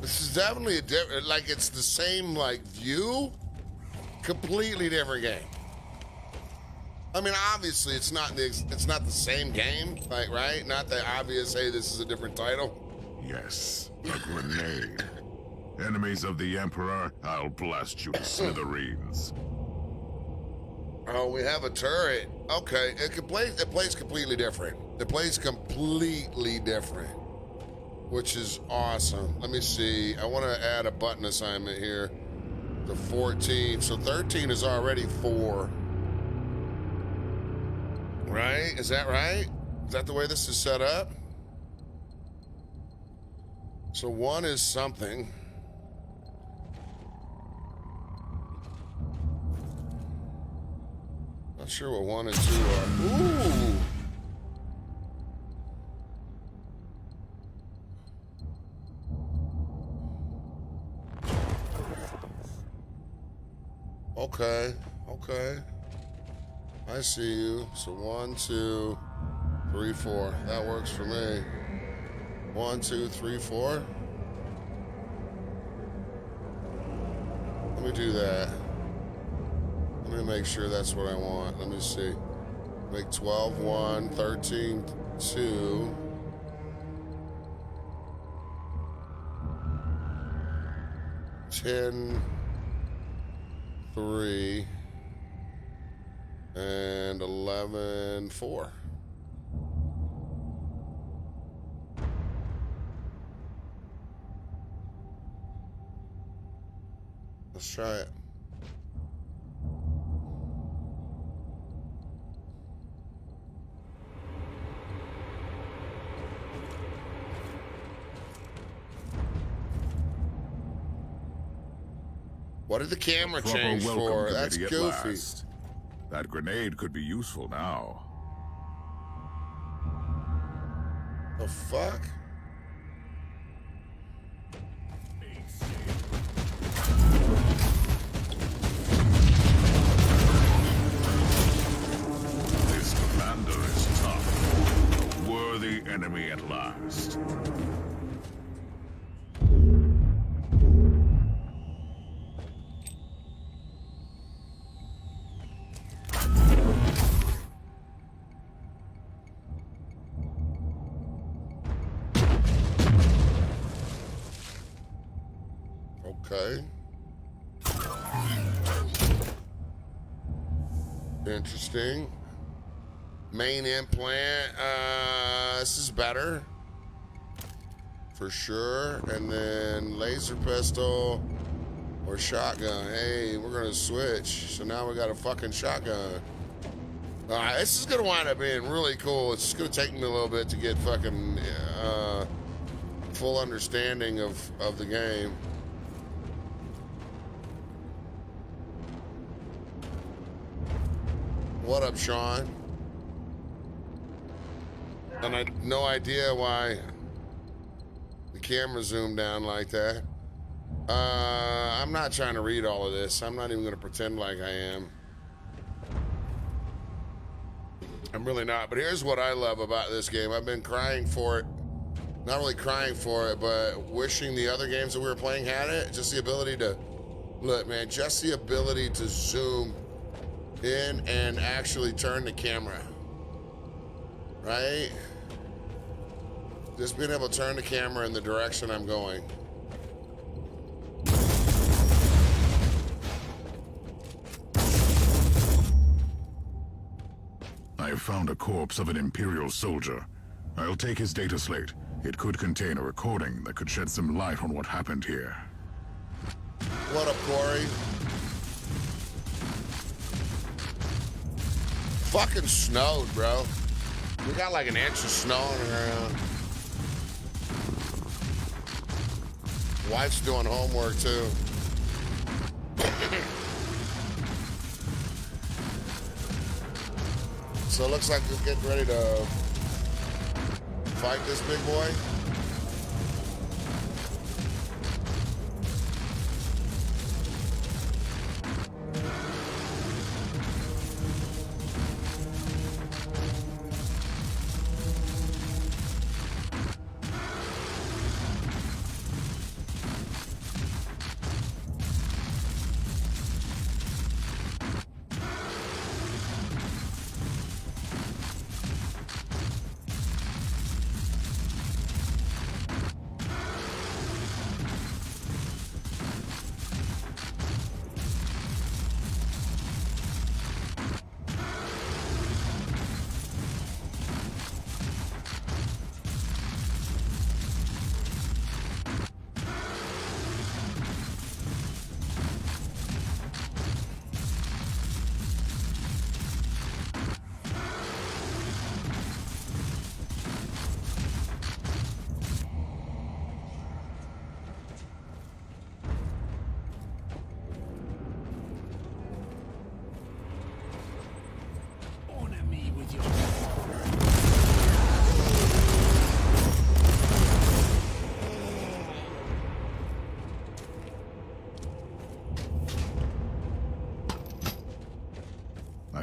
This is definitely a different, like it's the same like view, completely different game. I mean, obviously it's not the same game, like right? Not the obvious. Hey, this is a different title. Yes, a grenade. Enemies of the Emperor, I'll blast you to smithereens. Oh, we have a turret. Okay, it plays completely different. It plays completely different, which is awesome. Let me see. I want to add a button assignment here. The 14. So 13 is already 4. Right? Is that right? Is that the way this is set up? So 1 is something. Not sure what 1 and 2 are. Ooh! Okay, okay. I see you. So 1, 2, 3, 4. That works for me. 1, 2, 3, 4. Let me do that. Let me make sure that's what I want. Let me see. Make 12, 1, 13, 2. $10, 3, and 11, 4. Let's try it. What did the camera change for? That's goofy. That grenade could be useful now. The fuck? This commander is tough. A worthy enemy at last. Okay. Interesting. Main implant. This is better. For sure. And then laser pistol or shotgun. Hey, we're gonna switch. So now we got a fucking shotgun. Alright, this is gonna wind up being really cool. It's just gonna take me a little bit to get fucking full understanding of the game. What up, Sean? And I had no idea why the camera zoomed down like that. I'm not trying to read all of this. I'm not even gonna pretend like I am. I'm really not, but here's what I love about this game. I've been crying for it. Not really crying for it, but wishing the other games that we were playing had it. Just the ability to, look, man, just the ability to zoom in and actually turn the camera, right? Just being able to turn the camera in the direction I'm going. I have found a corpse of an Imperial soldier. I'll take his data slate. It could contain a recording that could shed some light on what happened here. What up, Corey? Fucking snowed, bro. We got like an inch of snow on the ground. Wife's doing homework too. So it looks like we're getting ready to fight this big boy.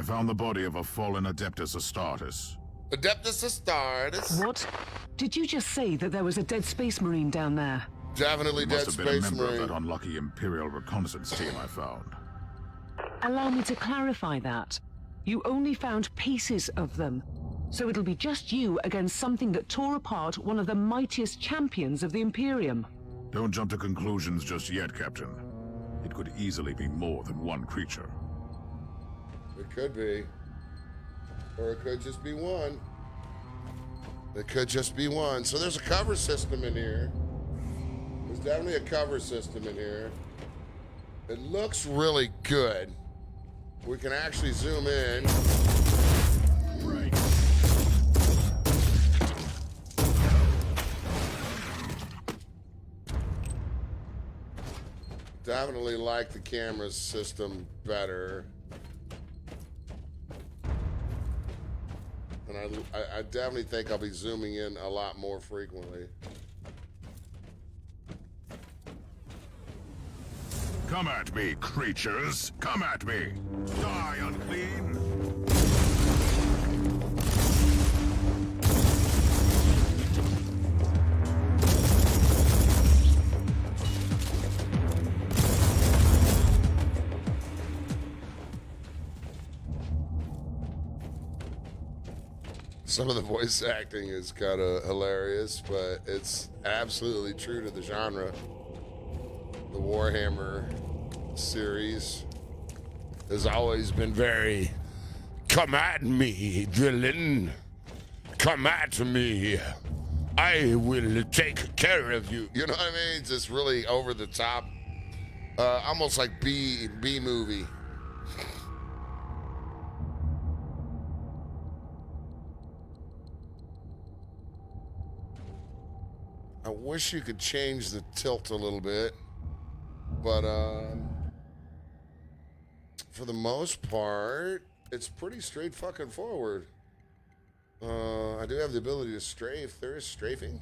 found the body of a fallen Adeptus Astartes. Adeptus Astartes. What? Did you just say that there was a dead space marine down there? Definitely dead Must have been a space member marine. of that unlucky Imperial reconnaissance team I found. Allow me to clarify that. You only found pieces of them. So it'll be just you against something that tore apart one of the mightiest champions of the Imperium. Don't jump to conclusions just yet, Captain. It could easily be more than one creature. It could be. Or it could just be one. It could just be one. So there's a cover system in here. There's definitely a cover system in here. It looks really good. We can actually zoom in. Right. Definitely like the camera system better. And I definitely think I'll be zooming in a lot more frequently. Come at me, creatures! Come at me! Die, unclean! Some of the voice acting is kind of hilarious, but it's absolutely true to the genre. The Warhammer series has always been very, come at me, villain. Come at me. I will take care of you. You know what I mean? It's just really over the top. Almost like B movie. I wish you could change the tilt a little bit, but for the most part, it's pretty straight fucking forward. I do have the ability to strafe. There is strafing.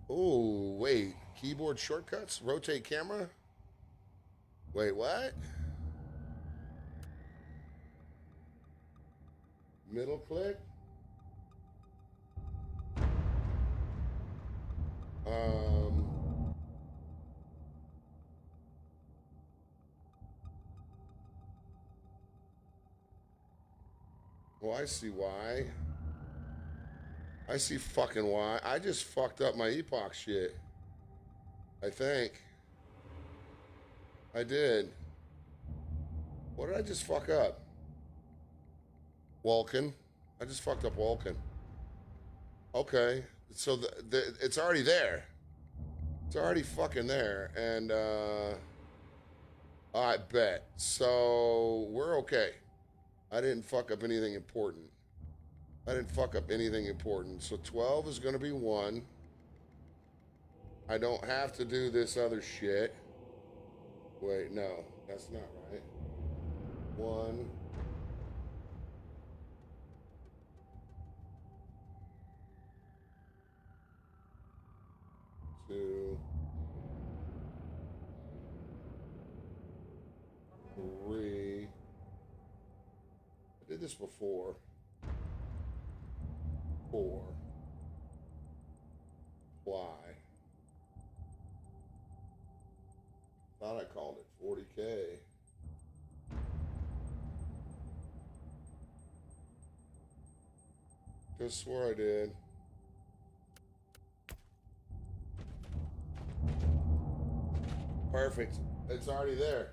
Oh, wait. Keyboard shortcuts? Rotate camera? Wait, what? Middle click? Well, I see why. I see fucking why. I just fucked up my epoch shit. I think. I did. What did I just fuck up? Vulcan. I just fucked up Vulcan. Okay. So it's already there. It's already fucking there. And, I bet. So, we're okay. I didn't fuck up anything important. I didn't fuck up anything important. So 12 is going to be 1. I don't have to do this other shit. Wait, no. That's not right. 1. Two. 3. I did this before. 4. Apply. Thought I called it 40K. Just swore I did. Perfect. It's already there.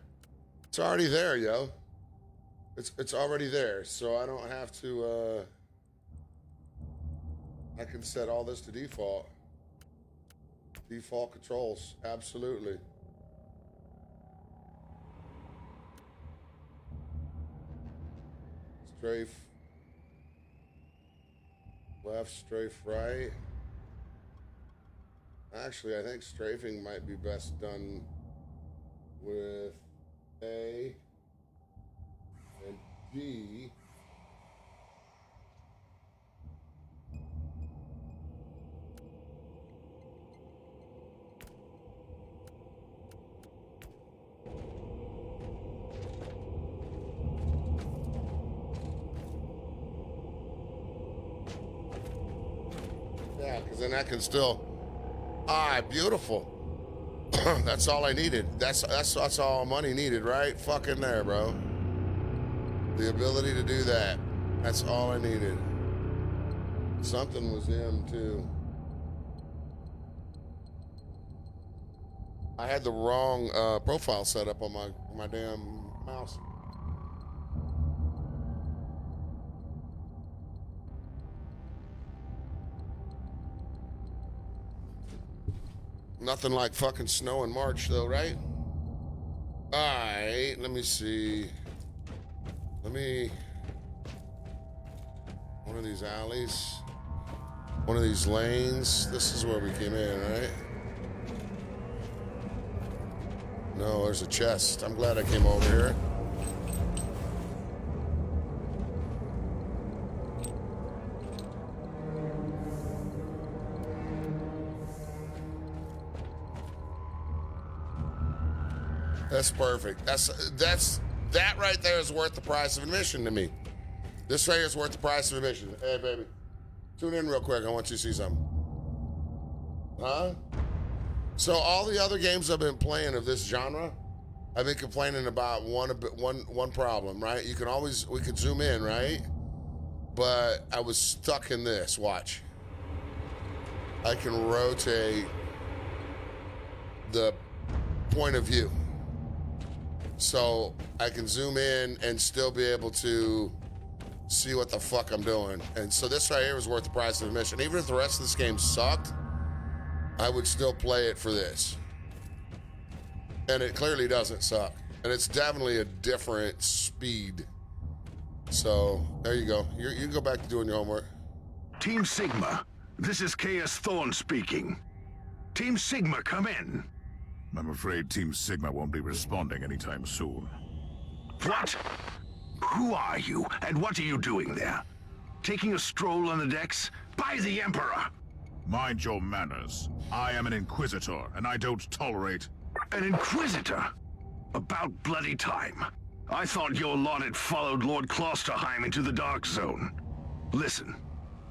It's already there, yo. It's already there, so I don't have to, I can set all this to default. Default controls, absolutely. Strafe left, strafe right. Actually, I think strafing might be best done with A and D. Yeah, because then I can still. Beautiful. That's all I needed. That's all money needed, right? Fucking there, bro. The ability to do that. That's all I needed. Something was in too. I had the wrong profile set up on my damn mouse. Nothing like fucking snow in March, though, right? Alright, let me see. One of these alleys. One of these lanes. This is where we came in, right? No, there's a chest. I'm glad I came over here. That's perfect. That right there is worth the price of admission to me. This right here is worth the price of admission. Hey, baby, tune in real quick. I want you to see something. Huh? So all the other games I've been playing of this genre, I've been complaining about one problem, right? We could zoom in, right? But I was stuck in this. Watch. I can rotate the point of view. So I can zoom in and still be able to see what the fuck I'm doing. And so this right here was worth the price of admission. Even if the rest of this game sucked, I would still play it for this. And it clearly doesn't suck. And it's definitely a different speed. So there you go. You can go back to doing your homework. Team Sigma, this is Chaos Thorn speaking. Team Sigma, come in. I'm afraid Team Sigma won't be responding anytime soon. What? Who are you, and what are you doing there? Taking a stroll on the decks? By the Emperor! Mind your manners. I am an Inquisitor, and I don't tolerate... An Inquisitor? About bloody time. I thought your lot had followed Lord Klosterheim into the Dark Zone. Listen,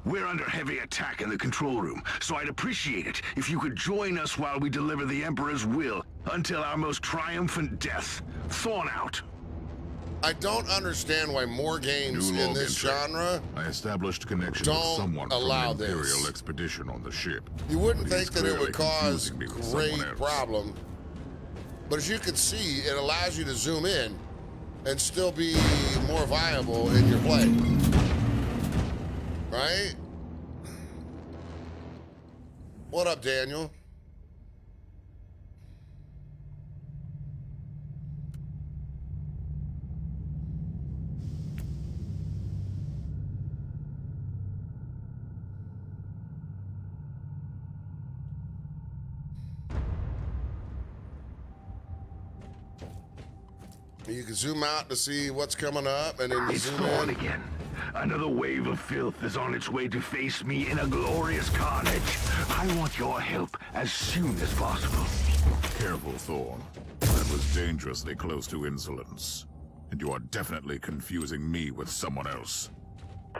we're under heavy attack in the control room, so I'd appreciate it if you could join us while we deliver the Emperor's will until our most triumphant death. Thorn out. I don't understand why more games New in log this entry. genre I established connection don't with someone from allow an Imperial this. expedition on the ship. You wouldn't But he's think that it would clearly cause confusing me with great someone else. problem. But as you can see, it allows you to zoom in and still be more viable in your play. Right? What up, Daniel? You can zoom out to see what's coming up, and then you It's zoom Thorn in. again. Another wave of filth is on its way to face me in a glorious carnage. I want your help as soon as possible. Careful, Thorn. That was dangerously close to insolence. And you are definitely confusing me with someone else.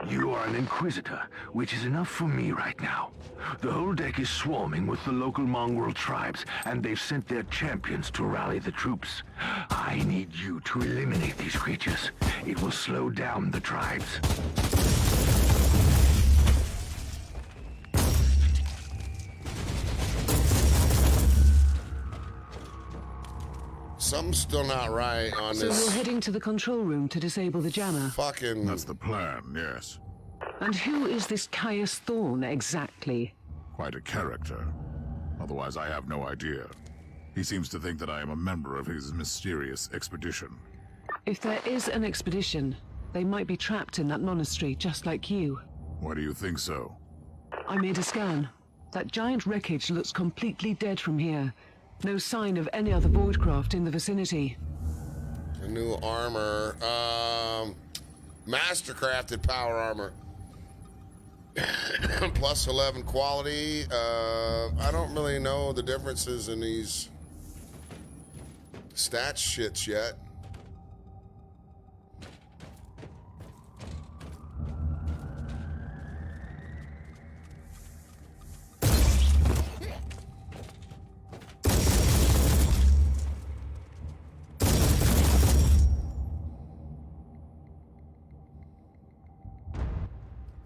You are an Inquisitor, which is enough for me right now. The whole deck is swarming with the local mongrel tribes, and they've sent their champions to rally the troops. I need you to eliminate these creatures. It will slow down the tribes. Something's still not right on So you're this heading to the control room to disable the jammer. fucking... That's the plan, yes. And who is this Caius Thorn exactly? Quite a character. Otherwise, I have no idea. He seems to think that I am a member of his mysterious expedition. If there is an expedition, they might be trapped in that monastery just like you. Why do you think so? I made a scan. That giant wreckage looks completely dead from here. No sign of any other voidcraft in the vicinity. A new armor. Mastercrafted power armor. Plus 11 quality. I don't really know the differences in these stat shits yet.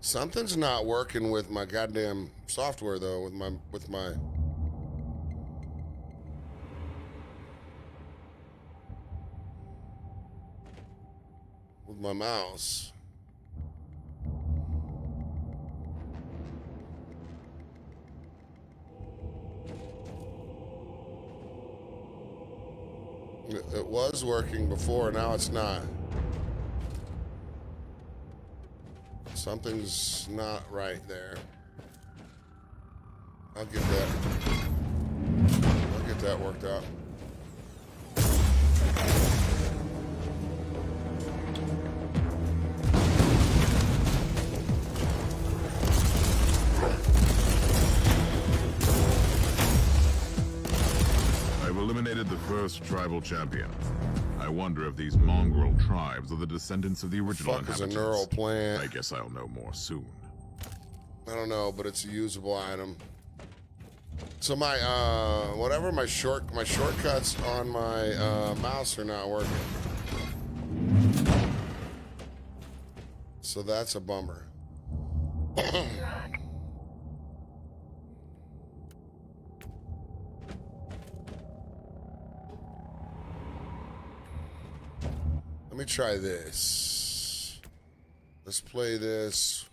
Something's not working with my goddamn software though, with my mouse. It was working before, now it's not. Something's not right there. I'll get that worked out. I've eliminated the first tribal champion. I wonder if these mongrel tribes are the descendants of the original Fuck is a inhabitants. neural plant? I guess I'll know more soon. I don't know, but it's a usable item. So my whatever my shortcuts on my mouse are not working. So that's a bummer. Let me try this. Let's play this,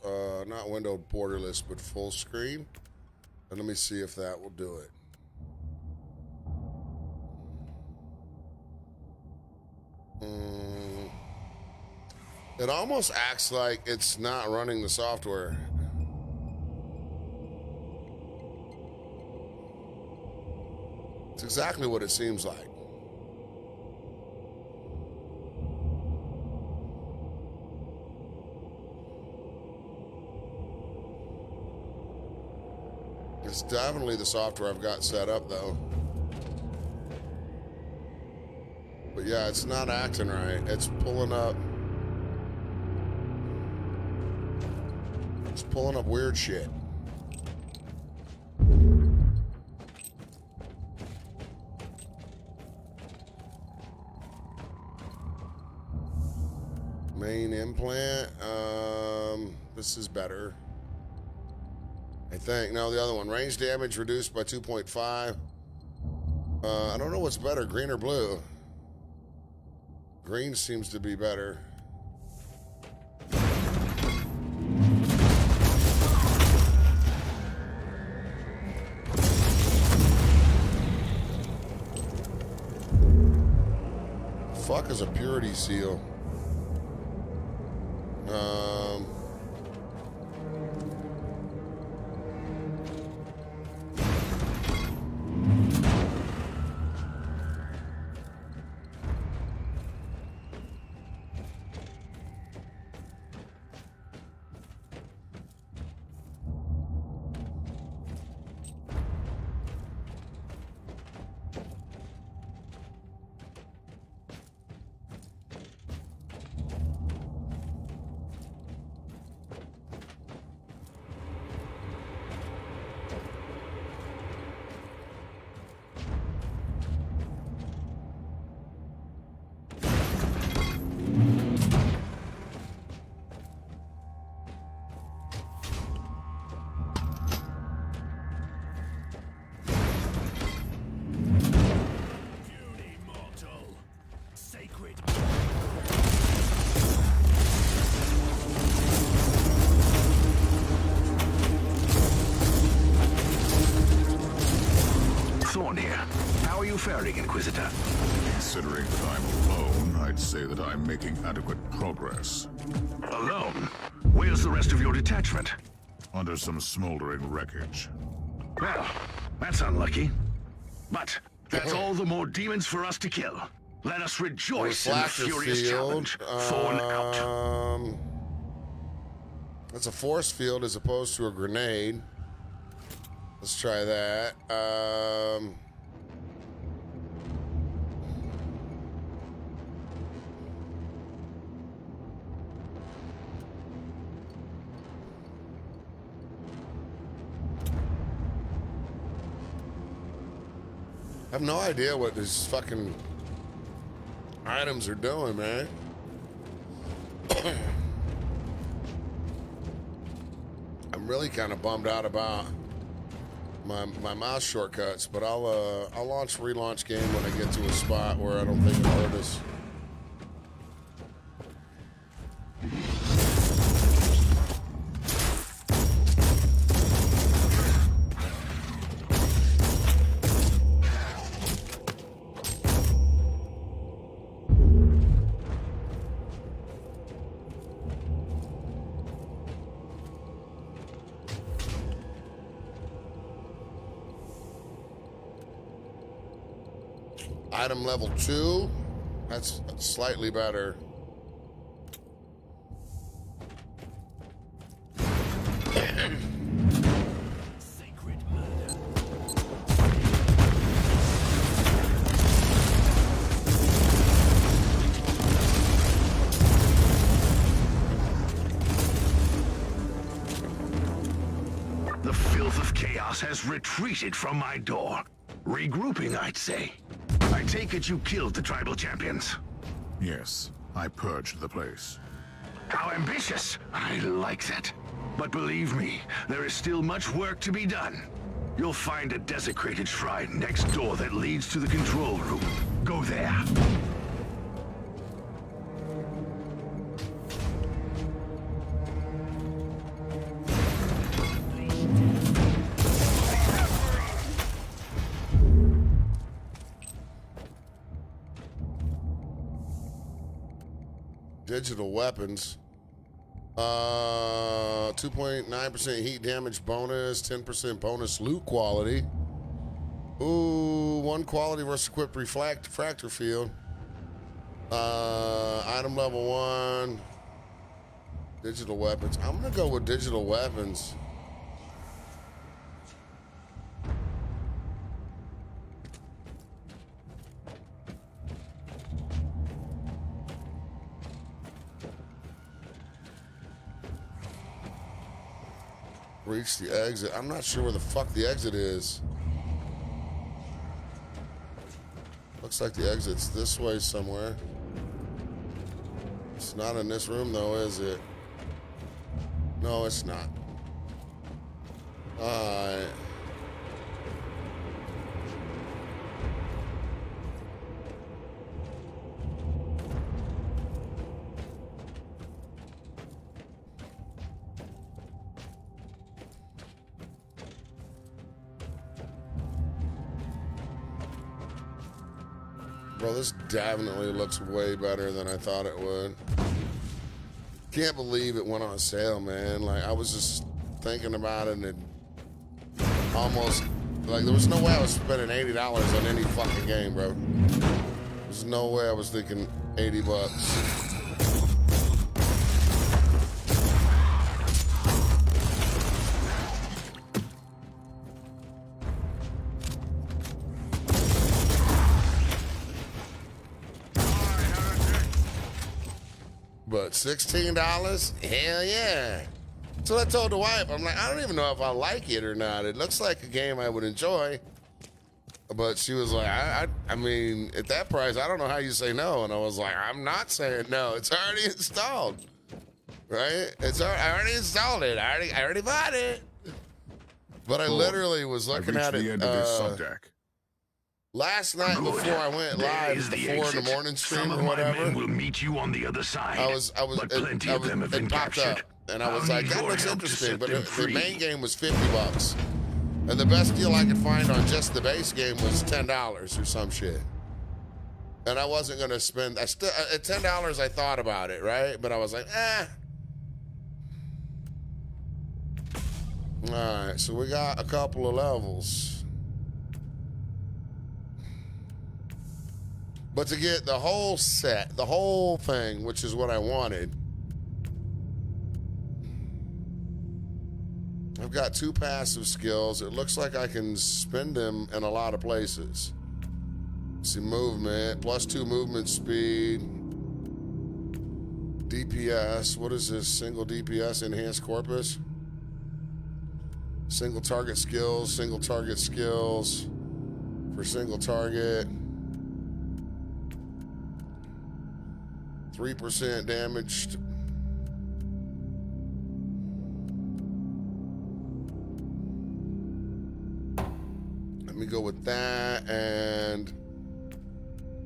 not window borderless, but full screen. And let me see if that will do it. It almost acts like it's not running the software. It's exactly what it seems like. It's definitely the software I've got set up, though. But yeah, it's not acting right. It's pulling up. It's pulling up weird shit. Main implant. This is better. I think. No, the other one. Range damage reduced by 2.5. I don't know what's better, green or blue. Green seems to be better. Fuck is a purity seal? Faring, Inquisitor? Considering that I'm alone, I'd say that I'm making adequate progress. Alone? Where's the rest of your detachment? Under some smoldering wreckage. Well, that's unlucky. But that's all the more demons for us to kill. Let us rejoice in the furious challenge. Thorn out. That's a force field as opposed to a grenade. Let's try that. I have no idea what these fucking items are doing, man. I'm really kind of bummed out about my mouse shortcuts, but I'll launch relaunch game when I get to a spot where I don't think it'll hurt us. Item level 2. That's slightly better. Sacred murder. The filth of chaos has retreated from my door. Regrouping, I'd say. I take it you killed the tribal champions. Yes, I purged the place. How ambitious! I like that. But believe me, there is still much work to be done. You'll find a desecrated shrine next door that leads to the control room. Go there. Digital weapons. 2.9% heat damage bonus, 10% bonus loot quality. Ooh, 1 quality versus equipped refractor field. Item level 1. Digital weapons. I'm gonna go with digital weapons. Reach the exit. I'm not sure where the fuck the exit is. Looks like the exit's this way somewhere. It's not in this room though, is it? No, it's not. Alright. Bro, this definitely looks way better than I thought it would. Can't believe it went on sale, man. Like, I was just thinking about it and it almost, like, there was no way I was spending $80 on any fucking game, bro. There's no way I was thinking 80 bucks. But $16? Hell yeah. So I told the wife, I'm like, I don't even know if I like it or not. It looks like a game I would enjoy. But she was like, I mean, at that price, I don't know how you say no. And I was like, I'm not saying no. It's already installed. Right? I already installed it. I already bought it. But I literally was looking at it. The end of this subdeck. Last night before I went live, the 4 in the morning stream or whatever, will meet you on the other side. It popped up, and I was like, that looks interesting. But the main game was $50, and the best deal I could find on just the base game was $10 or some shit. And I wasn't gonna spend. At $10, I thought about it, right? But I was like, All right, so we got a couple of levels. But to get the whole set, the whole thing, which is what I wanted, I've got 2 passive skills. It looks like I can spend them in a lot of places. See, movement, +2 movement speed, DPS. What is this? Single DPS, enhanced corpus. Single target skills for single target. 3% damage. let me go with that and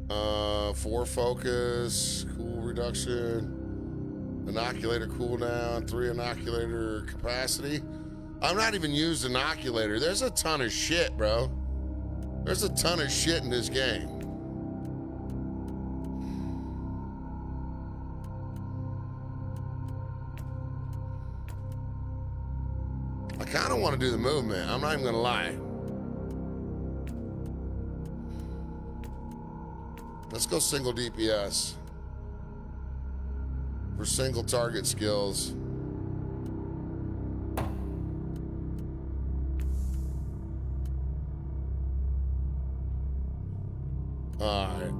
4 focus, cool reduction, inoculator cooldown, 3 inoculator capacity. I'm not even used inoculator. There's a ton of shit, bro. There's a ton of shit in this game. I kind of want to do the movement. I'm not even gonna lie. Let's go single DPS for single target skills. All right.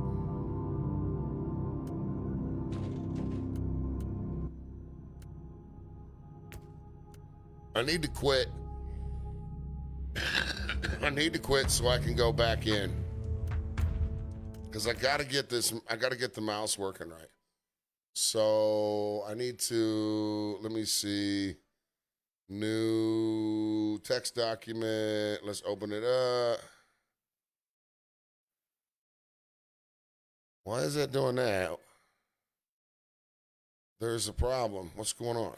I need to quit. I need to quit so I can go back in. Because I gotta get this, I gotta get the mouse working right. So I need to, let me see. New text document. Let's open it up. Why is that doing that? There's a problem. What's going on?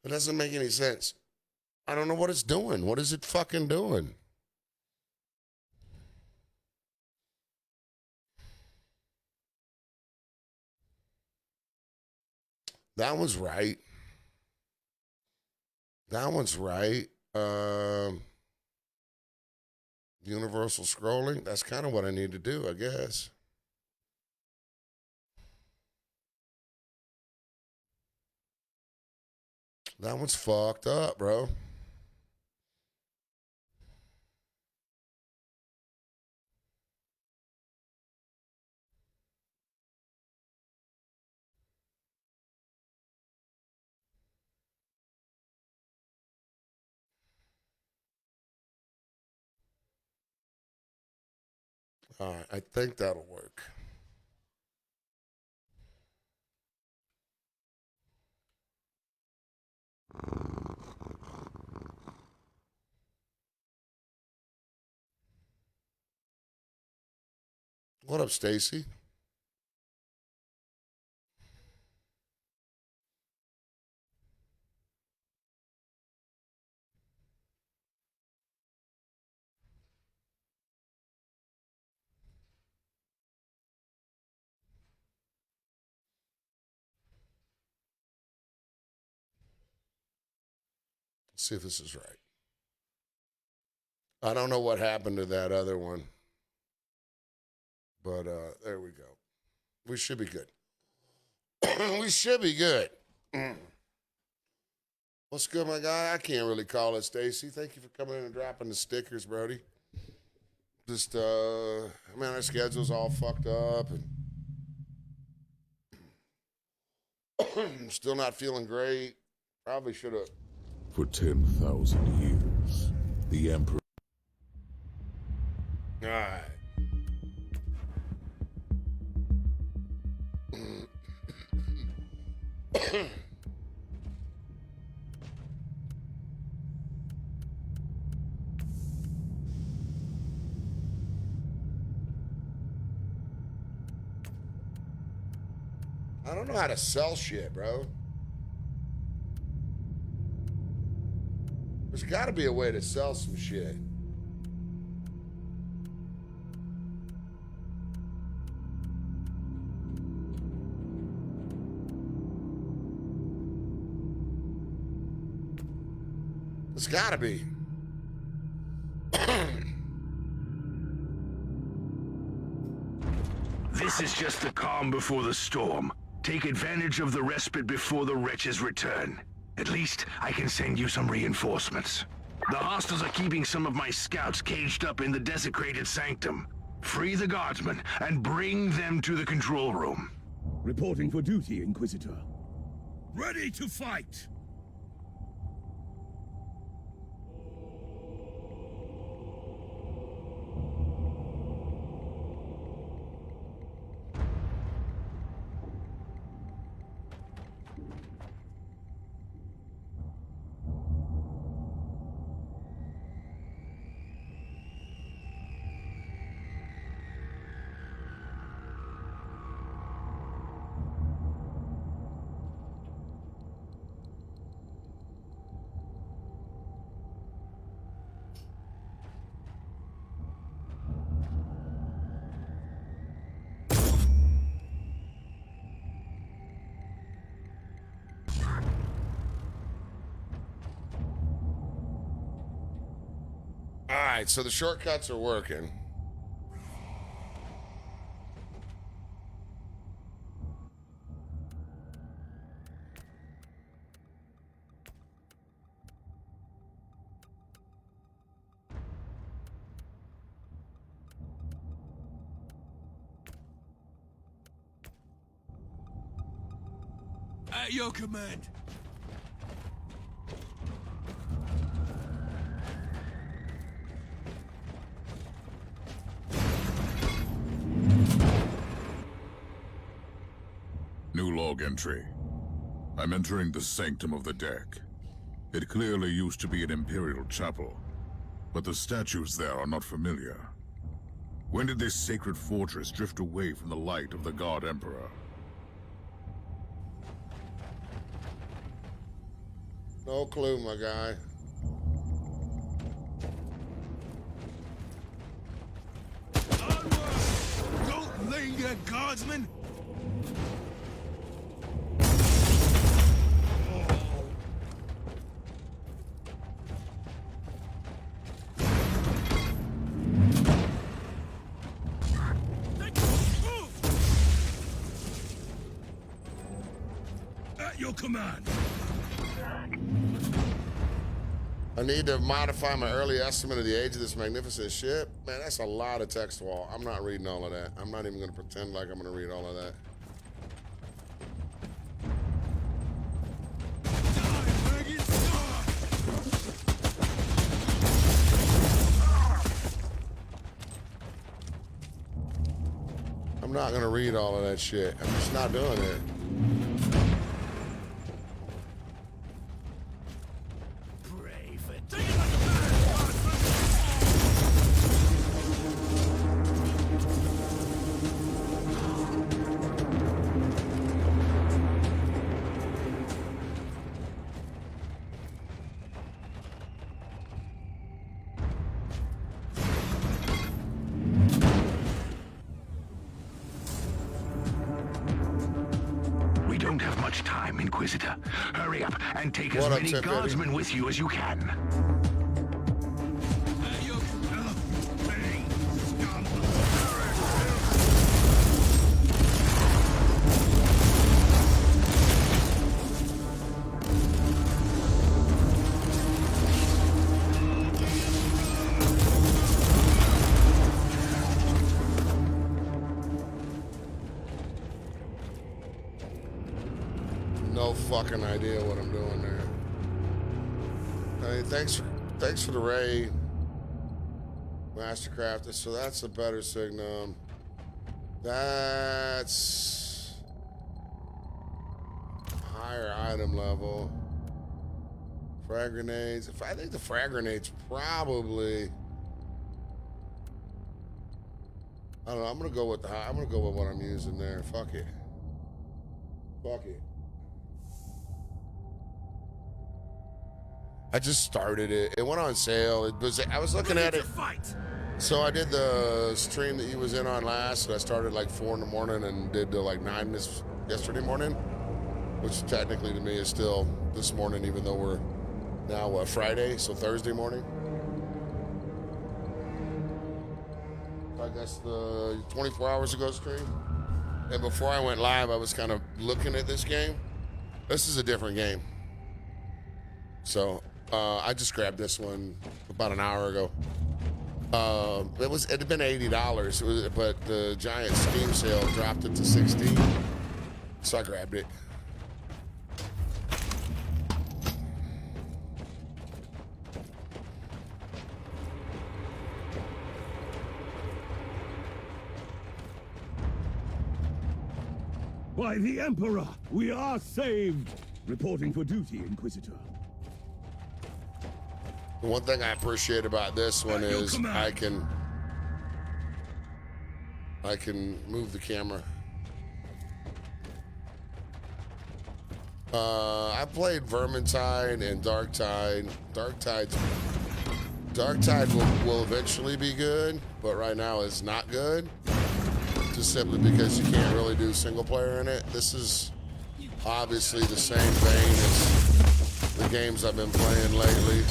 It doesn't make any sense. I don't know what it's doing. What is it fucking doing? That one's right. That one's right. Universal scrolling. That's kind of what I need to do, I guess. That one's fucked up, bro. All right, I think that'll work. What up, Stacy? Let's see if this is right. I don't know what happened to that other one, but there we go. We should be good. We should be good. What's good, my guy? I can't really call it, Stacy. Thank you for coming in and dropping the stickers, Brody. Just, man, our schedule's all fucked up, and still not feeling great. Probably should have. For 10,000 years, the Emperor... All right. I don't know how to sell shit, bro. There's got to be a way to sell some shit. There's got to be. This is just the calm before the storm. Take advantage of the respite before the wretches return. At least I can send you some reinforcements. The hostiles are keeping some of my scouts caged up in the desecrated sanctum. Free the guardsmen and bring them to the control room. Reporting for duty, Inquisitor. Ready to fight! Alright, so the shortcuts are working. At your command. New log entry. I'm entering the sanctum of the deck. It clearly used to be an imperial chapel, but the statues there are not familiar. When did this sacred fortress drift away from the light of the God Emperor? No clue, my guy. Onward! Don't linger, guardsmen! At your command! I need to modify my early estimate of the age of this magnificent ship. Man, that's a lot of text wall. I'm not reading all of that. I'm not even going to pretend like I'm going to read all of that. I'm not going to read all of that shit. I'm just not doing it. Pray for take it like a man, guardsmen! We don't have much time, Inquisitor. Hurry up and take as What up, many Tip, baby? guardsmen with you as you can. At your command! Bang! Scum! No fucking idea what I'm doing there. Hey, thanks for the raid, Mastercraft. So that's a better signum. That's higher item level. Frag grenades. I think the frag grenades probably. I don't know. I'm gonna go with I'm gonna go with what I'm using there. Fuck it. Fuck it. I just started it. It went on sale. I was looking at it. So I did the stream that you was in on last. I started like 4 in the morning and did till like 9 yesterday morning, which technically to me is still this morning, even though we're now Friday, so Thursday morning. I guess the 24 hours ago stream. And before I went live, I was kind of looking at this game. This is a different game. So I just grabbed this one about an hour ago. It had been $80, but the giant Steam sale dropped it to $16, so I grabbed it. By the Emperor, we are saved! Reporting for duty, Inquisitor. The one thing I appreciate about this one is I can move the camera. I played Vermintide and Darktide. Darktide will eventually be good, but right now it's not good. Just simply because you can't really do single player in it. This is obviously the same vein as the games I've been playing lately.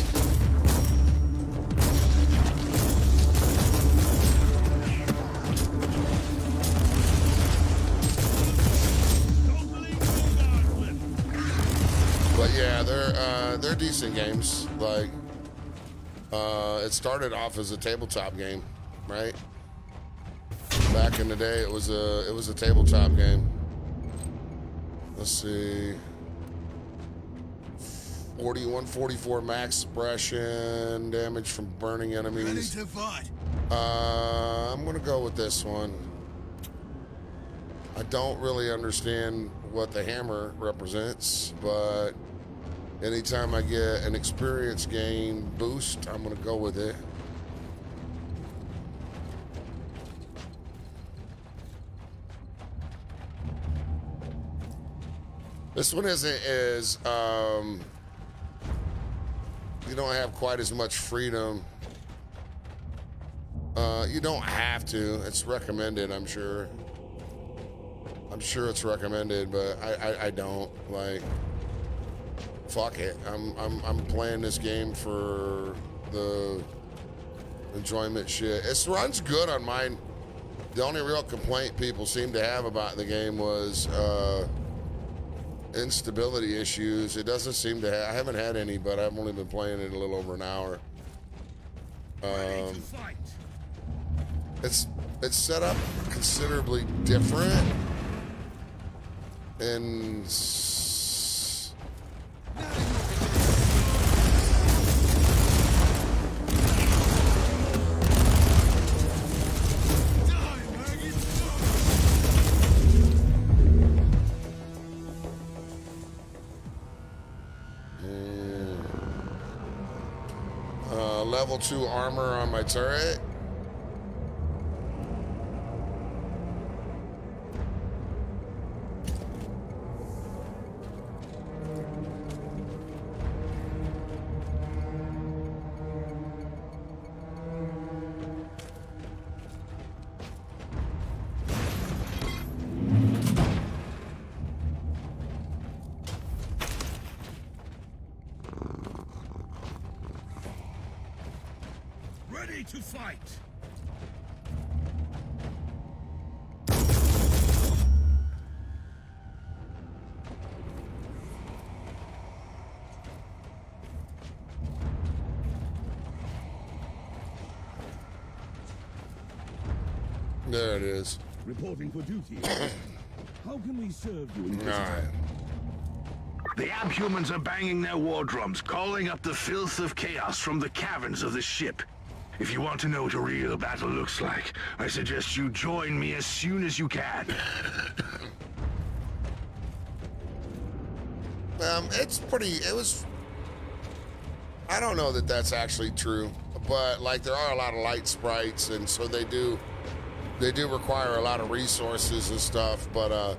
But yeah, they're decent games. Like, it started off as a tabletop game, right? Back in the day, it was a tabletop game. Let's see, 144 max suppression, damage from burning enemies. Ready to fight. I'm gonna go with this one. I don't really understand what the hammer represents, but anytime I get an experience gain boost, I'm gonna go with it. This one isn't as, you don't have quite as much freedom. You don't have to. It's recommended, I'm sure. I'm sure it's recommended, but I don't. Like, fuck it. I'm playing this game for the enjoyment shit. It runs good on mine. The only real complaint people seem to have about the game was, instability issues. It doesn't seem to have. I haven't had any, but I've only been playing it a little over an hour. It's set up considerably different, and level 2 armor on my turret. Ready to fight! There it is. Reporting for duty. How can we serve you, All Inquisitor? right. The abhumans are banging their war drums, calling up the filth of chaos from the caverns of the ship. If you want to know what a real battle looks like, I suggest you join me as soon as you can. It was, I don't know that that's actually true, but like there are a lot of light sprites, and so they do require a lot of resources and stuff, but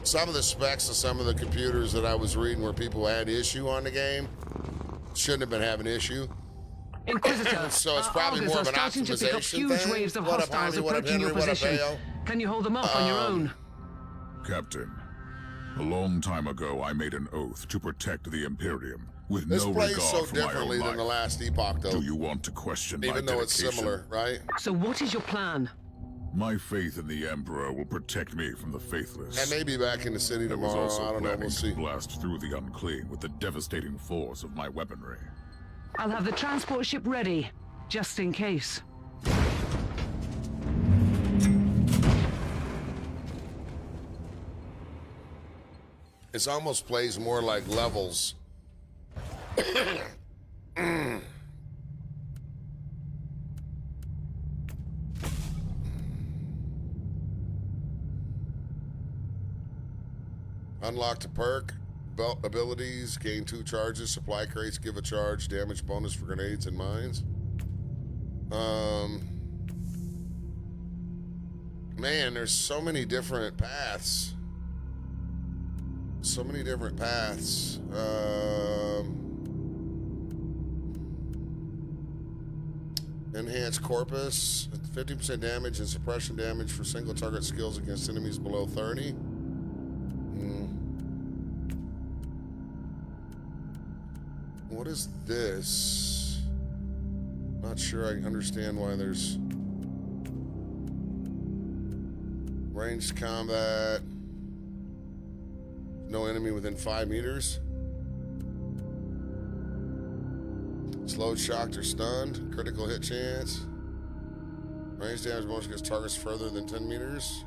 some of the specs of some of the computers that I was reading where people had issue on the game, shouldn't have been having an issue. Inquisitor, So it's our probably augurs more are of an starting to pick up optimization huge thing. waves of What up, hostiles Jaime? What up, approaching your Henry? What up, position. Ayo? Can you hold them off on your own? Captain, a long time ago I made an oath to protect the Imperium with This no plays regard so for my own differently than the life. last Epoch, though. Do you want to question my Even though it's dedication? similar, right? So what is your plan? My faith in the Emperor will protect me from the faithless. I may be back in the city I was tomorrow. also I don't know. planning We'll to see. blast through the unclean with the devastating force of my weaponry. I'll have the transport ship ready, just in case. It almost plays more like levels. Unlocked a perk. Belt abilities. Gain 2 charges. Supply crates give a charge. Damage bonus for grenades and mines. Man, there's so many different paths. So many different paths. Enhanced Corpus. 50% damage and suppression damage for single target skills against enemies below 30. What is this? Not sure I understand why there's ranged combat. No enemy within 5 meters. Slowed, shocked, or stunned. Critical hit chance. Range damage bonus against targets further than 10 meters.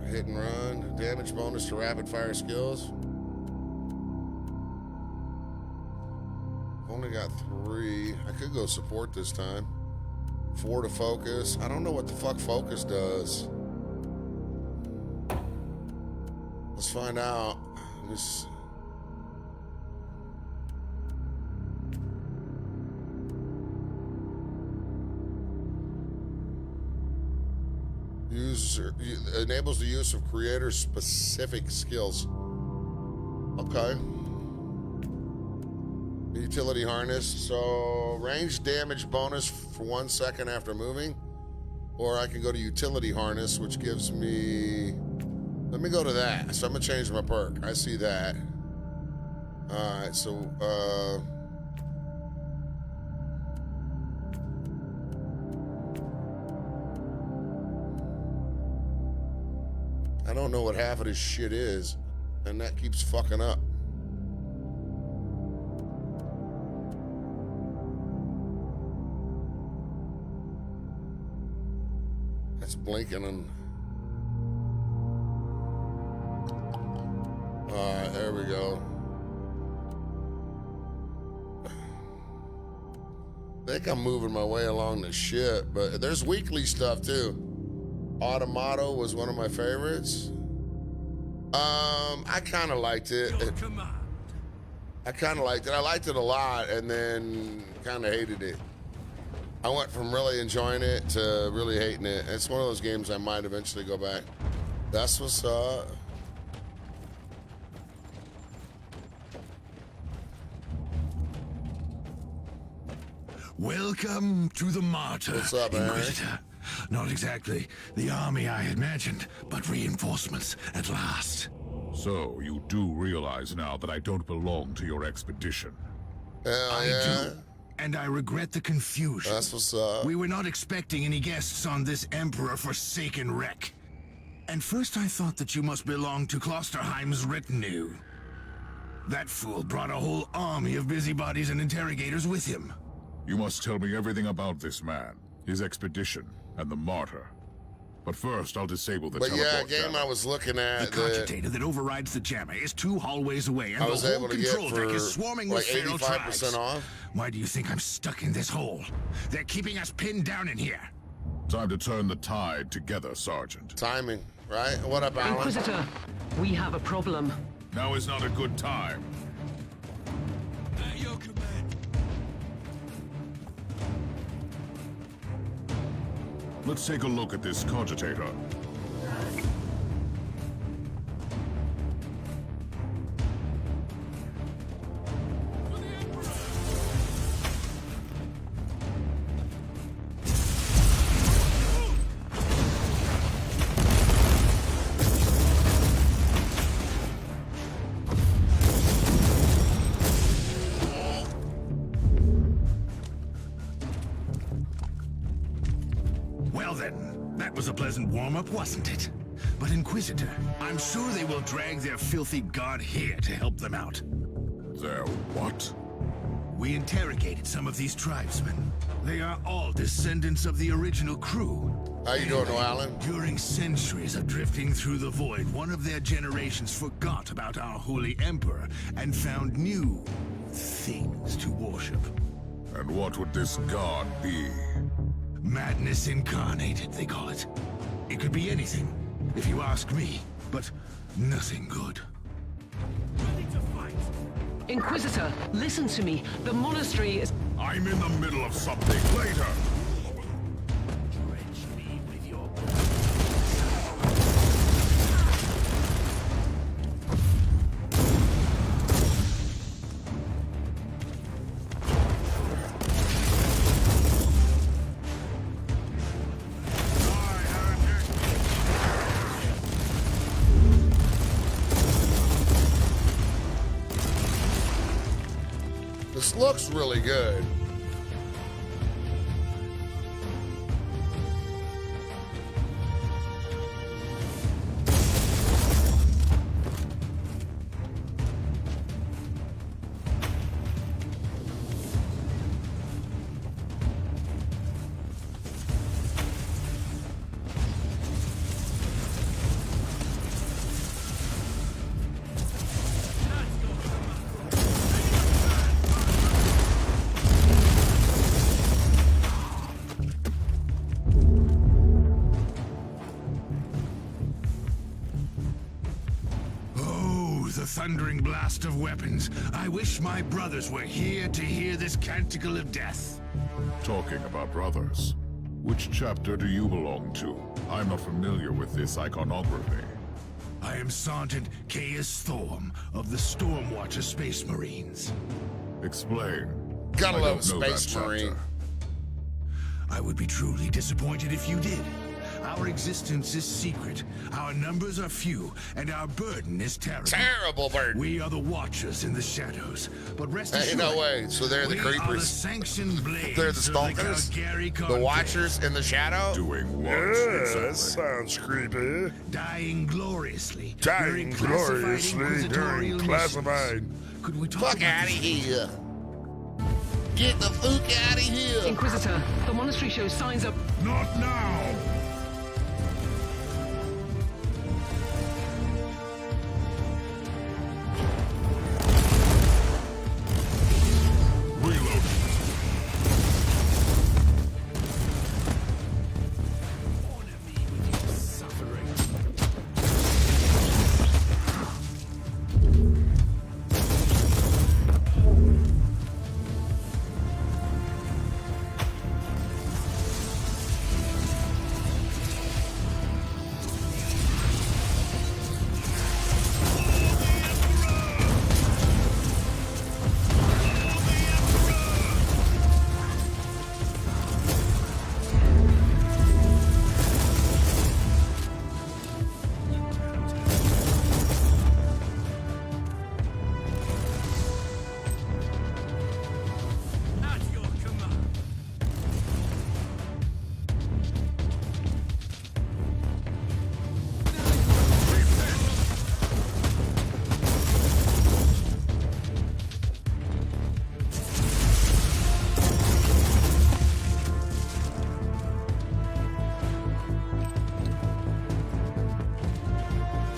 Hit and run. Damage bonus to rapid fire skills. Only got 3. I could go support this time. 4 to focus. I don't know what the fuck focus does. Let's find out. This. Enables the use of creator-specific skills. Okay. Utility harness. So range damage bonus for 1 second after moving, or I can go to utility harness, which gives me. Let me go to that. So I'm gonna change my perk. I see that. All right. So. I don't know what half of this shit is, and that keeps fucking up. That's blinking and... Alright, there we go. I think I'm moving my way along the ship, but there's weekly stuff too. Automato was one of my favorites. I kind of liked it. I kind of liked it. I liked it a lot, and then kind of hated it. I went from really enjoying it to really hating it. It's one of those games I might eventually go back. That's what's up. Welcome to the Martyr, What's up, man? Inquisitor. Not exactly the army I had imagined, but reinforcements at last. So, you do realize now that I don't belong to your expedition. Hell I yeah. do, and I regret the confusion. That's what's up. We were not expecting any guests on this Emperor-forsaken wreck. And first I thought that you must belong to Klosterheim's retinue. That fool brought a whole army of busybodies and interrogators with him. You must tell me everything about this man, his expedition, and the martyr. But first, I'll disable the But yeah, teleport game jammer. I was looking The at, cogitator that overrides the jammer is 2 hallways away, and I the was whole able to get control for deck is swarming like with feral 85% tribes. off. Why do you think I'm stuck in this hole? They're keeping us pinned down in here. Time to turn the tide together, Sergeant. Timing, right? What up, Alan? Inquisitor, we have a problem. Now is not a good time. At your command. Let's take a look at this cogitator. For the Well then, that was a pleasant warm-up, wasn't it? But Inquisitor, I'm sure they will drag their filthy god here to help them out. Their what? We interrogated some of these tribesmen. They are all descendants of the original crew. How you doing, Alan? During centuries of drifting through the void, one of their generations forgot about our holy emperor and found new things to worship. And what would this god be? Madness incarnated, they call it. It could be anything, if you ask me, but nothing good. Ready to fight! Inquisitor, listen to me. The monastery is... I'm in the middle of something. Later! Drench me with your This looks really good. thundering blast of weapons. I wish my brothers were here to hear this canticle of death. Talking about brothers, which chapter do you belong to? I'm not familiar with this iconography. I am Sergeant Caius Thorm of the Stormwatcher Space Marines. Explain. Gotta I love don't know that Space chapter. Marine. I would be truly disappointed if you did. Our existence is secret, our numbers are few, and our burden is terrible. Terrible burden. We are the Watchers in the shadows, but rest Hey, assured, no way. So they're the we are the creepers. sanctioned blades They're the of stalkers. Calgary The Conquest. Watchers in the shadow. Doing what That exactly? sounds creepy. Dying gloriously. Dying during classified gloriously during inquisitorial classified. missions. Could we talk Fuck about out of this? here. Get the fuck out of here. Inquisitor, the monastery shows signs of... Not now! Reload. At your command.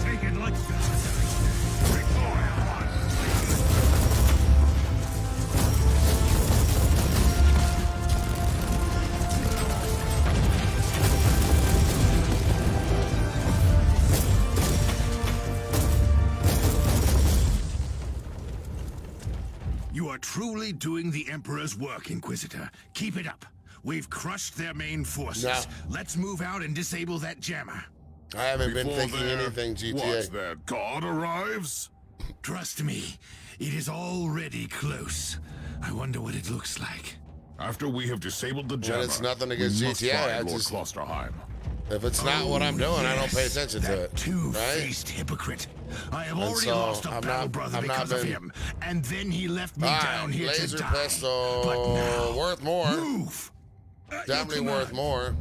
Take it like that. Recoil. You are truly doing the Emperor's work, Inquisitor. Keep it up. We've crushed their main forces. No. Let's move out and disable that jammer. I haven't been Before thinking their- anything, GTA. What, their god arrives? Trust me, it is already close. I wonder what it looks like. After we have disabled the jammer, it's nothing we against must GTA, I find Lord just- Klosterheim. If it's not what I'm doing, I don't pay attention to that it. Right? two-faced hypocrite. I have And already so, lost a I'm battle not- brother I'm not because of been- him, and then he left me All down right, here laser to die. pistol, But now, worth more. move. At your Definitely worth command. more.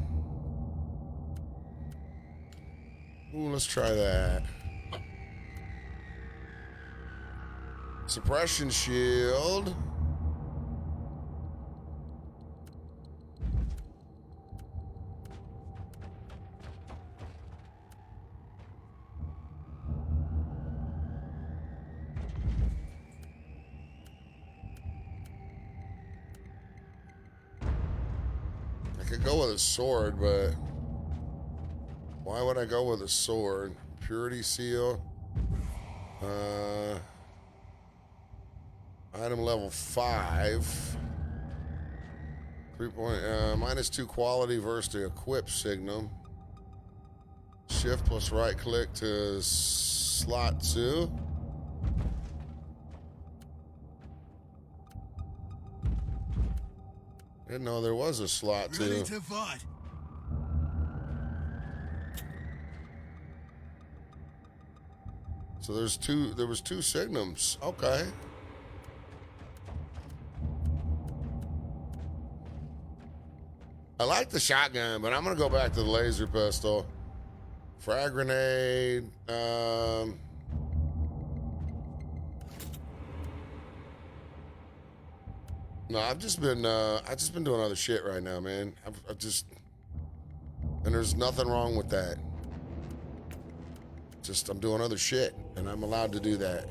Ooh, let's try that. Suppression shield. I could go with a sword, but why would I go with a sword? Purity seal. Item level 5. 3 point, -2 quality versus the equip signum. Shift plus right click to slot 2. Didn't know there was a slot 2. Ready to fight. So there was 2 signums. Okay. I like the shotgun, but I'm gonna go back to the laser pistol. Frag grenade. No, I've just been doing other shit right now, man. I've just, and there's nothing wrong with that. Just I'm doing other shit, and I'm allowed to do that.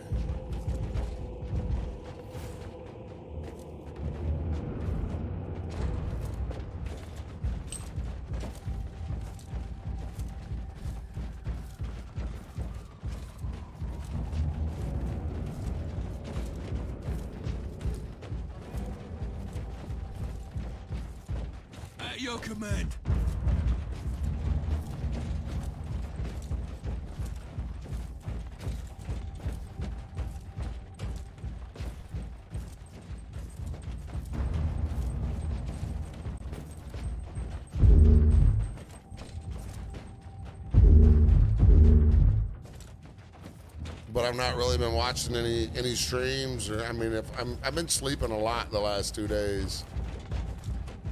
At your command. But I've not really been watching any streams, or I mean, I've been sleeping a lot the last 2 days.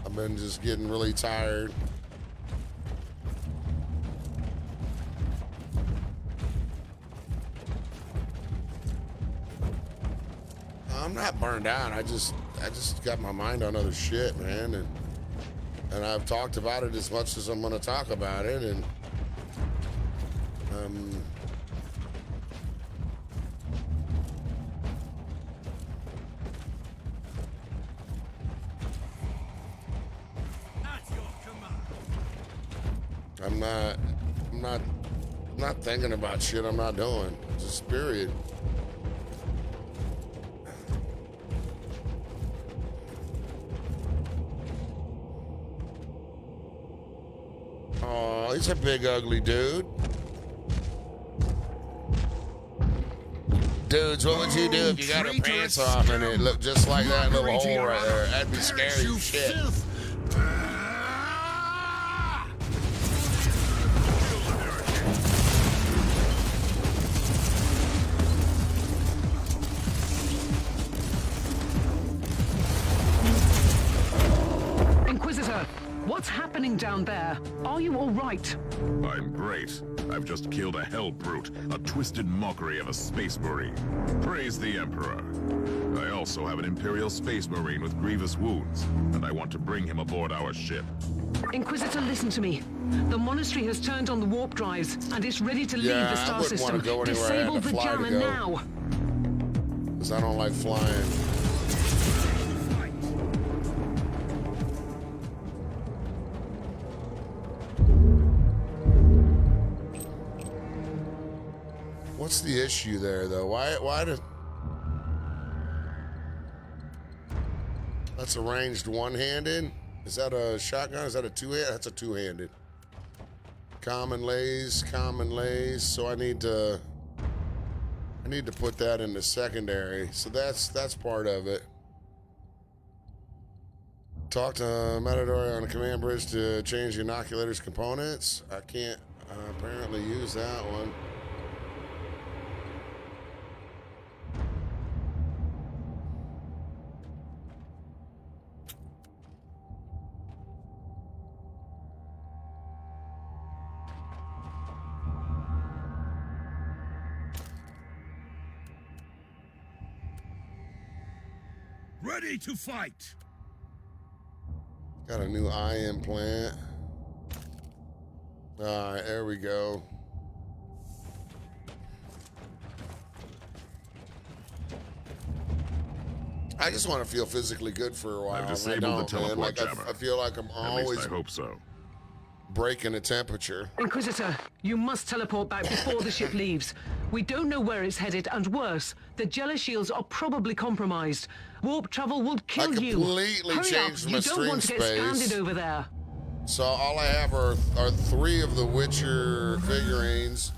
I've been just getting really tired. I'm not burned out. I just got my mind on other shit, man, and I've talked about it as much as I'm going to talk about it, and At your command. I'm not thinking about shit I'm not doing. Just period. Oh, he's a big ugly dude. Dudes, what would you do if you got her pants off and it looked just like that little hole right there? That'd be scary as shit. Inquisitor, what's happening down there? Are you all right? I'm great. I've just killed a hell brute, a twisted mockery of a space marine. Praise the Emperor. I also have an Imperial space marine with grievous wounds, and I want to bring him aboard our ship. Inquisitor, listen to me. The monastery has turned on the warp drives, and it's ready to leave Yeah, the I star wouldn't system. wanna go anywhere I had Disable to the fly to jammer go. now. Because I don't like flying. What's the issue there, though? Why does... That's a ranged one-handed? Is that a shotgun? Is that a two-handed? That's a two-handed. Common lays. So I need to put that in the secondary. So that's part of it. Talk to Matador on the command bridge to change the inoculator's components. I can't apparently use that one. Ready to fight! Got a new eye implant. All right, there we go. I just want to feel physically good for a while. I've I disabled don't, the man. teleport Like jammer. I feel like I'm At least always I hope so. breaking the temperature. Inquisitor, you must teleport back before the ship leaves. We don't know where it's headed, and worse, the Jella shields are probably compromised. Warp travel will kill you. completely Hurry changed up, my you don't want to stream get space. stranded over there. So all I have are 3 of the Witcher figurines.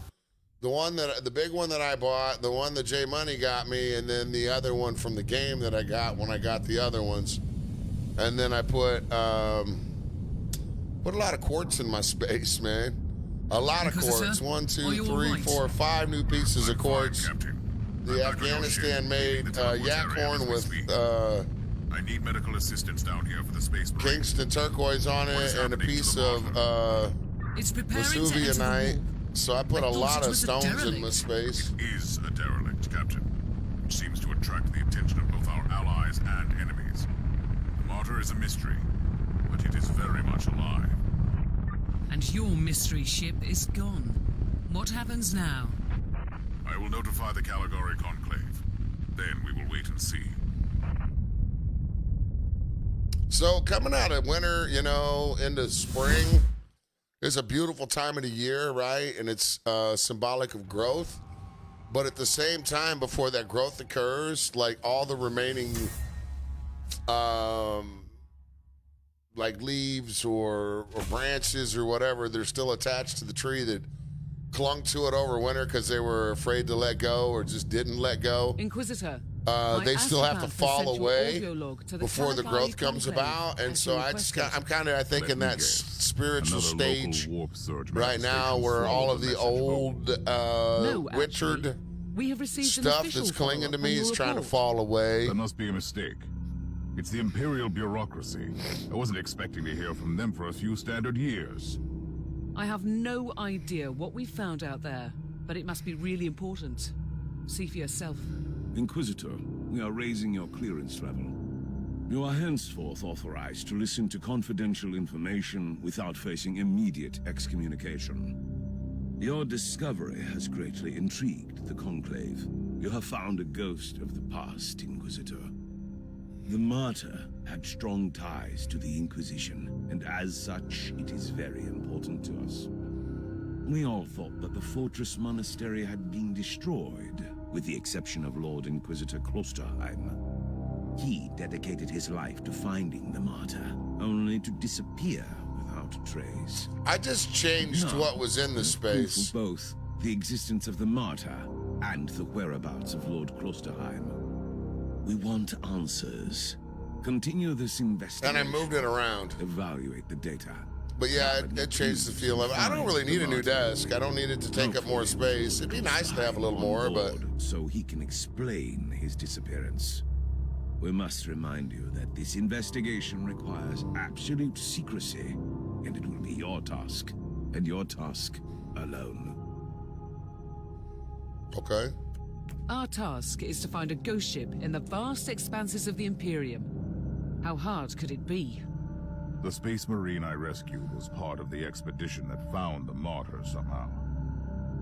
The big one that I bought, the one that J Money got me, and then the other one from the game that I got when I got the other ones. And then I put a lot of quartz in my space, man. A lot of Inquisitor, quartz. 1, 2, are you 3, all right? 4, 5 new pieces of quartz. Captain. The I'm not Afghanistan-made negotiating the yak teleports area horn as we with speak. I need medical assistance down here for the space marine. Kingston turquoise on What is it and a happening to piece the of marker? It's preparing to enter the Vesuvianite. warp. So I put I a thought lot it of was a stones in derelict. my space. Is a derelict, Captain. It seems to attract the attention of both our allies and enemies. The martyr is a mystery, but it is very much alive. And your mystery ship is gone. What happens now? I will notify the Caligari Conclave. Then we will wait and see. So coming out of winter, into spring is a beautiful time of the year, right? And it's symbolic of growth. But at the same time, before that growth occurs, like all the remaining like leaves or branches or whatever, they're still attached to the tree that clung to it over winter because they were afraid to let go or just didn't let go. Inquisitor, They still have to fall away before the growth comes about, and so I'm kind of thinking Let me that guess. spiritual Another stage local warp surge right now manifestation where all swallowed of the the message old No, Witchered actually. We have received an stuff official that's clinging to follow-up me on is your trying to report. fall away. That must be a mistake. It's the Imperial bureaucracy. I wasn't expecting to hear from them for a few standard years. I have no idea what we found out there, but it must be really important. See for yourself. Inquisitor, we are raising your clearance level. You are henceforth authorized to listen to confidential information without facing immediate excommunication. Your discovery has greatly intrigued the Conclave. You have found a ghost of the past, Inquisitor. The martyr had strong ties to the Inquisition, and as such, it is very important to us. We all thought that the fortress monastery had been destroyed, with the exception of Lord Inquisitor Klosterheim. He dedicated his life to finding the martyr, only to disappear without a trace. I just changed Now, what was in the there's proof space. of both the existence of the martyr and the whereabouts of Lord Klosterheim. We want answers. Continue this And investigation. I moved it around. Evaluate the data. But yeah, it changed the feel of it. I don't really need a new desk. I don't need it to take up more space. It'd be nice to have a little more, but so he can explain his disappearance. We must remind you that this investigation requires absolute secrecy, and it will be your task, and your task alone. okay. Our task is to find a ghost ship in the vast expanses of the Imperium. How hard could it be? The Space Marine I rescued was part of the expedition that found the martyr somehow.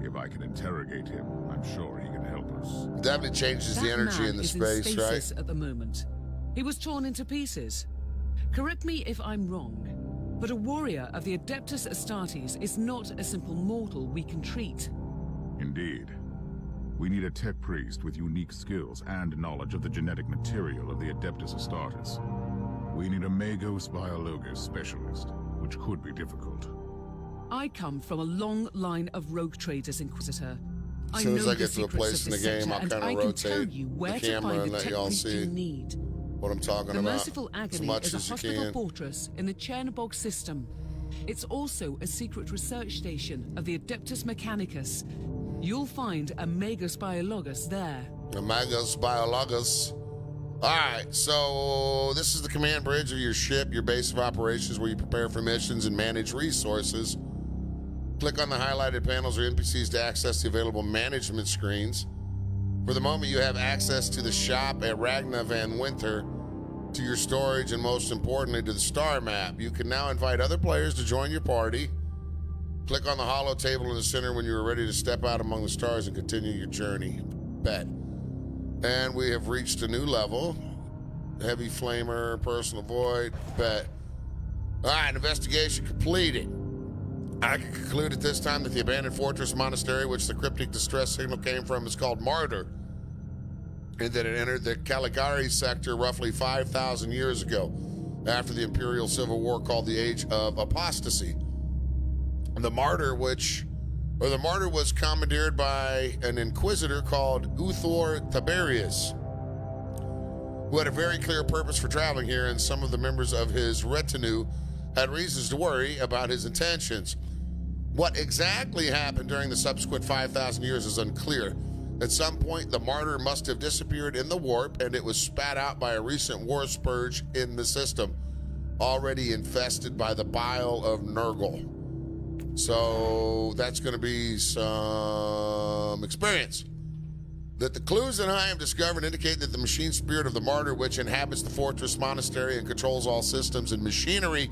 If I can interrogate him, I'm sure he can help us. Definitely changes the That energy man in the is space, in right? stasis at the moment. He was torn into pieces. Correct me if I'm wrong, but a warrior of the Adeptus Astartes is not a simple mortal we can treat. Indeed. We need a tech priest with unique skills and knowledge of the genetic material of the Adeptus Astartes. We need a Magos Biologus specialist, which could be difficult. I come from a long line of rogue traders, Inquisitor. As soon as know I the get to a secrets place of in the this game, sector, I'll and kind of I can tell rotate you the where to camera find and the let tech y'all priest see you need. what I'm talking The about. Merciful As Agony much is a as you hospital can. fortress in the Chernobog system. It's also a secret research station of the Adeptus Mechanicus. You'll find a Magos Biologus there. The Magos Biologus. Alright, so this is the command bridge of your ship, your base of operations where you prepare for missions and manage resources. Click on the highlighted panels or NPCs to access the available management screens. For the moment, you have access to the shop at Ragna Van Winter to your storage, and most importantly, to the star map. You can now invite other players to join your party. Click on the hollow table in the center when you are ready to step out among the stars and continue your journey. Bet. And we have reached a new level. Heavy flamer, personal void, bet. All right, investigation completed. I can conclude at this time that the abandoned fortress monastery, which the cryptic distress signal came from, is called Martyr, and that it entered the Caligari sector roughly 5,000 years ago, after the Imperial Civil War called the Age of Apostasy. The Martyr was commandeered by an inquisitor called Uthor Tiberius, who had a very clear purpose for traveling here, and some of the members of his retinue had reasons to worry about his intentions. What exactly happened during the subsequent 5,000 years is unclear. At some point, the Martyr must have disappeared in the warp, and it was spat out by a recent war spurge in the system, already infested by the bile of Nurgle. So that's going to be some experience. That the clues that I have discovered indicate that the machine spirit of the Martyr, which inhabits the fortress monastery and controls all systems and machinery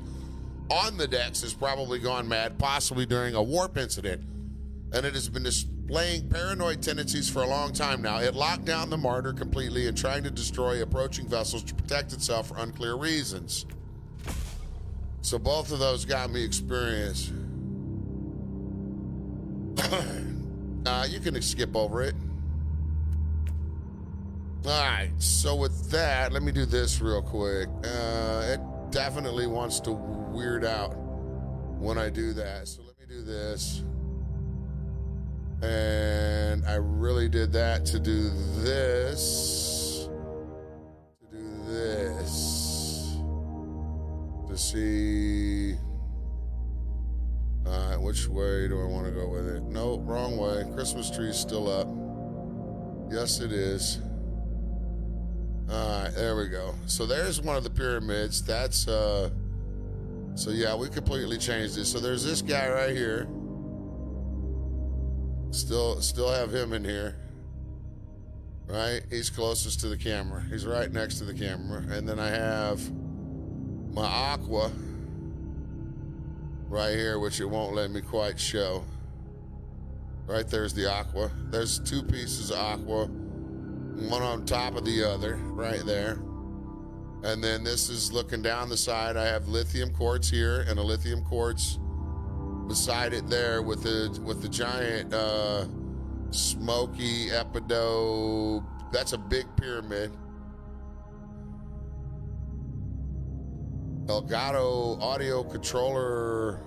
on the decks, has probably gone mad, possibly during a warp incident, and it has been displaying paranoid tendencies for a long time now. It locked down the Martyr completely and trying to destroy approaching vessels to protect itself for unclear reasons. So both of those got me experience. You can skip over it. All right, so with that, let me do this real quick. It definitely wants to weird out when I do that. So let me do this. And I really did that to do this. To do this. To see... All right, which way do I want to go with it? Nope, wrong way. Christmas tree's still up. Yes, it is. All right, there we go. So there's one of the pyramids. That's, so yeah, we completely changed it. So there's this guy right here. Still have him in here. Right? He's closest to the camera. He's right next to the camera. And then I have my aqua right here, which it won't let me quite show. Right there's the aqua. There's two pieces of aqua, one on top of the other, right there. And then this is looking down the side. I have lithium quartz here and a lithium quartz beside it there with the giant smoky epido. That's a big pyramid. Elgato audio controller